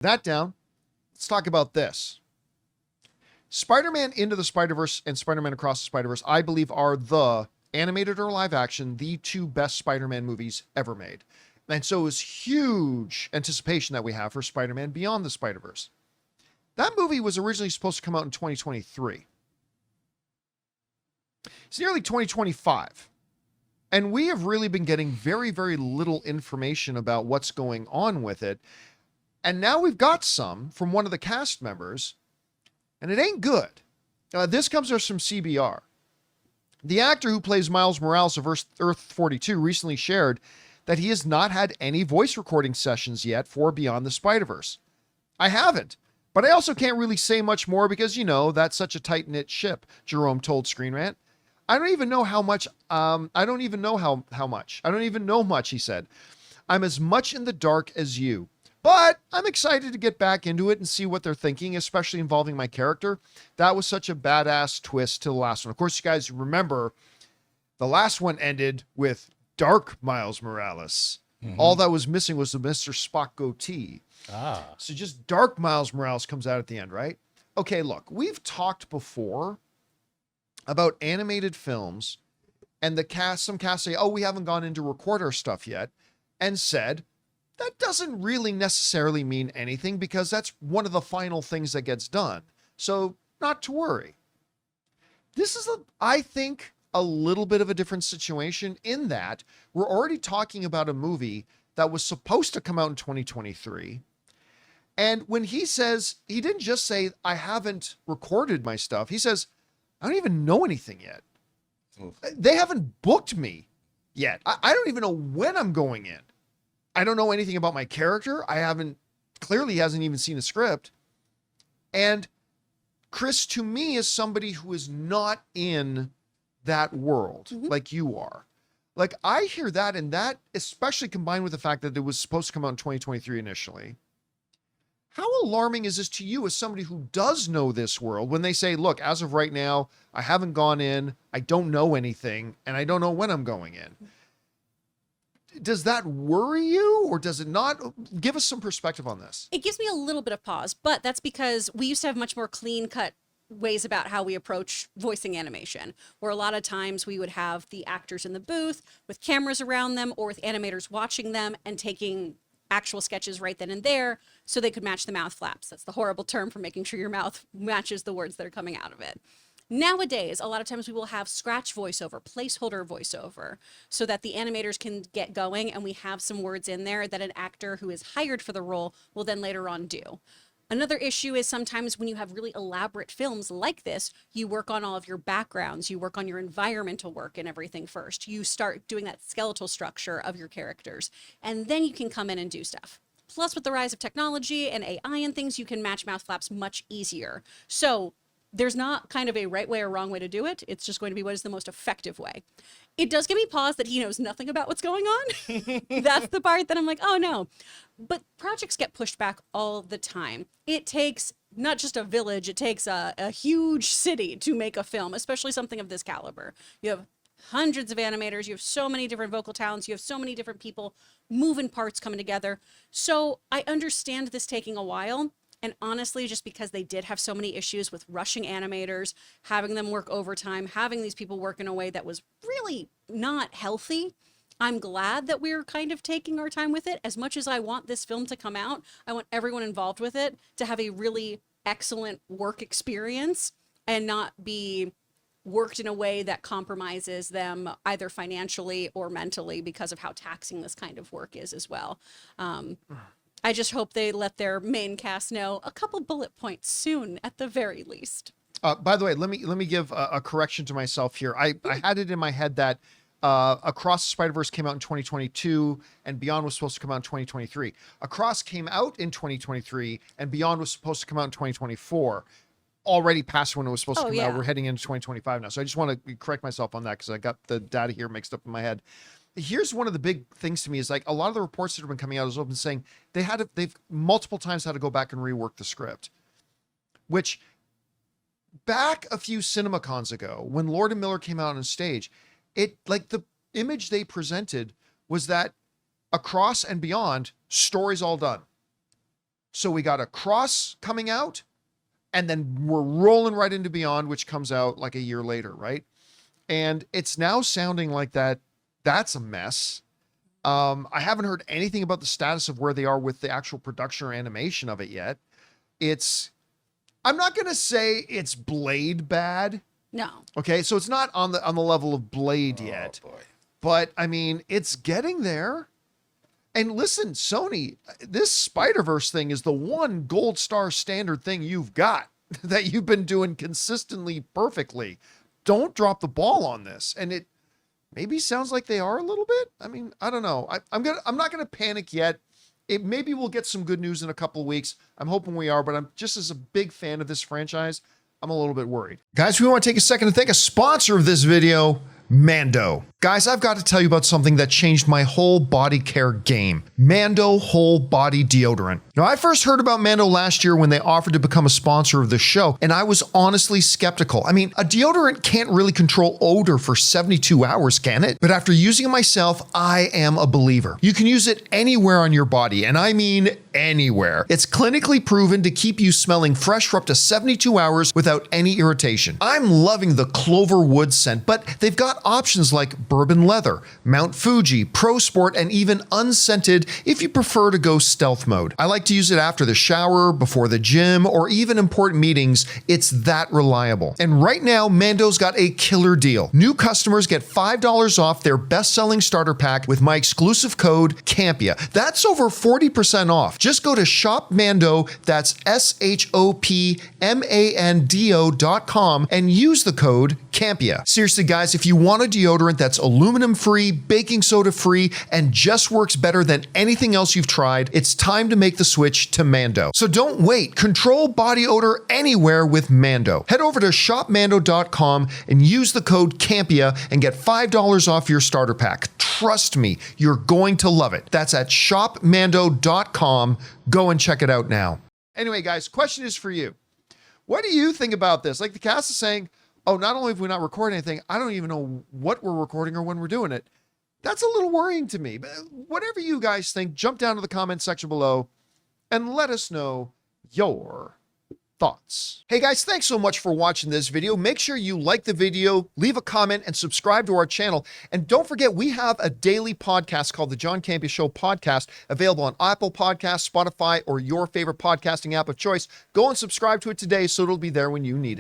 That down. Let's talk about this. Spider-Man Into the Spider-Verse and Spider-Man Across the Spider-Verse, I believe, are the animated or live action, the two best Spider-Man movies ever made. And so is huge anticipation that we have for Spider-Man Beyond the Spider-Verse. That movie was originally supposed to come out in 2023. It's nearly 2025. And we have really been getting very, very little information about what's going on with it. And now we've got some from one of the cast members, and it ain't good. This comes to us from CBR. The actor who plays Miles Morales of Earth 42 recently shared that he has not had any voice recording sessions yet for Beyond the Spider-Verse. I haven't, but I also can't really say much more because, that's such a tight-knit ship, Jerome told Screen Rant. I don't even know how much. I don't even know how much. I don't even know much, he said. I'm as much in the dark as you. But I'm excited to get back into it and see what they're thinking, especially involving my character. That was such a badass twist to the last one. Of course, you guys remember the last one ended with Dark Miles Morales. Mm-hmm. All that was missing was the Mr. Spock goatee. So just Dark Miles Morales comes out at the end, right? Okay, look, we've talked before about animated films and some cast say, we haven't gone in to record our stuff yet, and said, that doesn't really necessarily mean anything because that's one of the final things that gets done. So not to worry. This is, I think, a little bit of a different situation in that we're already talking about a movie that was supposed to come out in 2023. And when he says, he didn't just say, I haven't recorded my stuff. He says, I don't even know anything yet. Oof. They haven't booked me yet. I don't even know when I'm going in. I don't know anything about my character. Clearly hasn't even seen a script. And Chris, to me, is somebody who is not in that world like you are. Like, I hear that, and that, especially combined with the fact that it was supposed to come out in 2023 initially. How alarming is this to you as somebody who does know this world when they say, look, as of right now, I haven't gone in, I don't know anything, and I don't know when I'm going in? Does that worry you or does it not? Give us some perspective on this. It gives me a little bit of pause, but that's because we used to have much more clean-cut ways about how we approach voicing animation, where a lot of times we would have the actors in the booth with cameras around them or with animators watching them and taking actual sketches right then and there so they could match the mouth flaps. That's the horrible term for making sure your mouth matches the words that are coming out of it. Nowadays, a lot of times we will have scratch voiceover, placeholder voiceover, so that the animators can get going and we have some words in there that an actor who is hired for the role will then later on do. Another issue is sometimes when you have really elaborate films like this, you work on all of your backgrounds, you work on your environmental work and everything first. You start doing that skeletal structure of your characters, and then you can come in and do stuff. Plus, with the rise of technology and AI and things, you can match mouth flaps much easier. So there's not kind of a right way or wrong way to do it. It's just going to be what is the most effective way. It does give me pause that he knows nothing about what's going on. That's the part that I'm like, oh no. But projects get pushed back all the time. It takes not just a village, it takes a huge city to make a film, especially something of this caliber. You have hundreds of animators, you have so many different vocal talents, you have so many different people, moving parts coming together. So I understand this taking a while. And honestly, just because they did have so many issues with rushing animators, having them work overtime, having these people work in a way that was really not healthy, I'm glad that we're kind of taking our time with it. As much as I want this film to come out, I want everyone involved with it to have a really excellent work experience and not be worked in a way that compromises them either financially or mentally because of how taxing this kind of work is as well. I just hope they let their main cast know a couple bullet points soon, at the very least. By the way, let me give a correction to myself here. I had it in my head that Across the Spider-Verse came out in 2022 and Beyond was supposed to come out in 2023. Across came out in 2023 and Beyond was supposed to come out in 2024. Already past when it was supposed to come out. We're heading into 2025 now. So I just want to correct myself on that because I got the data here mixed up in my head. Here's one of the big things to me is like a lot of the reports that have been coming out is open saying they've multiple times had to go back and rework the script, which back a few CinemaCons ago when Lord and Miller came out on stage, it like the image they presented was that Across and Beyond story's all done. So we got a Cross coming out, and then we're rolling right into Beyond, which comes out like a year later, right? And it's now sounding like that's a mess. I haven't heard anything about the status of where they are with the actual production or animation of it yet. I'm not going to say it's Blade bad. No. Okay, so it's not on the level of Blade yet. Boy. But I mean, it's getting there. And listen, Sony, this Spider-Verse thing is the one gold star standard thing you've got that you've been doing consistently perfectly. Don't drop the ball on this. And it maybe sounds like they are a little bit. I mean, I don't know. I'm not gonna panic yet. Maybe we'll get some good news in a couple of weeks. I'm hoping we are, but I'm just as a big fan of this franchise, I'm a little bit worried. Guys, we want to take a second to thank a sponsor of this video, Mando. Guys, I've got to tell you about something that changed my whole body care game. Mando Whole Body Deodorant. Now, I first heard about Mando last year when they offered to become a sponsor of the show, and I was honestly skeptical. I mean, a deodorant can't really control odor for 72 hours, can it? But after using it myself, I am a believer. You can use it anywhere on your body, and I mean anywhere. It's clinically proven to keep you smelling fresh for up to 72 hours without any irritation. I'm loving the Clover Wood scent, but they've got options like Bourbon Leather, Mount Fuji, Pro Sport, and even unscented if you prefer to go stealth mode. I like to use it after the shower, before the gym, or even important meetings. It's that reliable. And right now, Mando's got a killer deal. New customers get $5 off their best-selling starter pack with my exclusive code Campea. That's over 40% off. Just go to Shop Mando, that's ShopMando.com, and use the code Campea. Seriously, guys, if you want a deodorant that's aluminum-free, baking soda-free, and just works better than anything else you've tried, it's time to make the switch to Mando. So don't wait. Control body odor anywhere with Mando. Head over to shopmando.com and use the code Campea and get $5 off your starter pack. Trust me, you're going to love it. That's at shopmando.com. Go and check it out now. Anyway, guys, question is for you. What do you think about this? Like the cast is saying, oh, not only have we not recorded anything, I don't even know what we're recording or when we're doing it. That's a little worrying to me. But whatever you guys think, jump down to the comment section below and let us know your thoughts. Hey guys, thanks so much for watching this video. Make sure you like the video, leave a comment, and subscribe to our channel. And don't forget, we have a daily podcast called the John Campea Show podcast, available on Apple Podcasts, Spotify, or your favorite podcasting app of choice. Go and subscribe to it today so it'll be there when you need it.